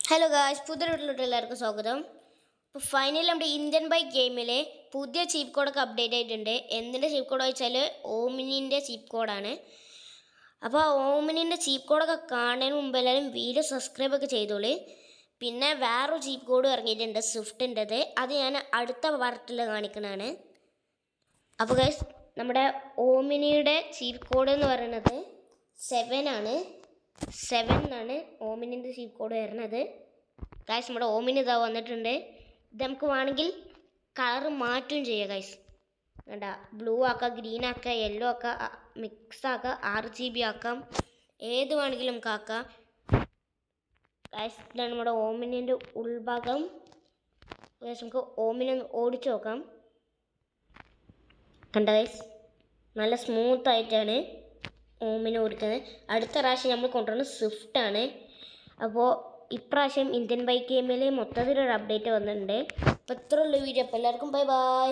Hello guys, പുതിയ വീട്ടിലോട്ട് എല്ലാവർക്കും സ്വാഗതം. ഇപ്പോൾ ഫൈനലി നമ്മുടെ ഇന്ത്യൻ ബൈക്ക് ഗെയിമിലെ പുതിയ ചീപ്പ് കോഡൊക്കെ അപ്ഡേറ്റ് ആയിട്ടുണ്ട്. എന്തിൻ്റെ ചീപ്പ് കോഡ് വെച്ചാൽ ഓമിനിൻ്റെ ചീപ്പ് കോഡാണ്. അപ്പോൾ ഓമിനിൻ്റെ ചീപ്പ് കോഡൊക്കെ കാണുന്നതിന് മുമ്പ് എല്ലാവരും വീഡിയോ സബ്സ്ക്രൈബൊക്കെ ചെയ്തോളി. പിന്നെ വേറൊരു ചീപ്പ് കോഡ് ഇറങ്ങിയിട്ടുണ്ട് സ്വിഫ്റ്റിൻ്റെത്. അത് ഞാൻ അടുത്ത പാർട്ടിൽ കാണിക്കുന്നതാണ്. അപ്പോൾ ഗൈസ്, നമ്മുടെ ഓമിനിയുടെ ചീപ്പ് കോഡ് എന്ന് പറയുന്നത് 7 ആണ്. 7 എന്നാണ് ഓമിനിൻ്റെ ചീപ്പ് കോഡ് വരുന്നത്. ഗൈസ്, നമ്മുടെ ഓമിനി ഇതാ വന്നിട്ടുണ്ട്. ഇത് നമുക്ക് വേണമെങ്കിൽ കളർ മാറ്റുകയും ചെയ്യാം ഗൈസ്. വേണ്ട, ബ്ലൂ ആക്കാം, ഗ്രീൻ ആക്കാം, യെല്ലോ ആക്കാം, മിക്സ് ആക്കാം, RGB ആക്കാം, ഏത് വേണമെങ്കിലും നമുക്ക് ആക്കാം ഗൈസ്. ഇതാണ് നമ്മുടെ ഓമിനിൻ്റെ ഉൾഭാഗം. ഗൈസ്, നമുക്ക് ഓമിനി ഒന്ന് ഓടിച്ചു നോക്കാം. കണ്ട ഗൈസ്, നല്ല സ്മൂത്ത് ആയിട്ടാണ് ഓമിനെ ഓടിക്കുന്നത്. അടുത്ത പ്രാവശ്യം നമ്മൾ കൊണ്ടുവരുന്നത് സ്വിഫ്റ്റാണ്. അപ്പോൾ ഇപ്രാവശ്യം ഇന്ത്യൻ ബൈക്ക് ഗെയിമിൽ മൊത്തത്തിലൊരു അപ്ഡേറ്റ് വന്നിട്ടുണ്ട്. അപ്പോൾ ഇത്രയുള്ള വീഡിയോ. അപ്പോൾ എല്ലാവർക്കും ബൈ ബൈ.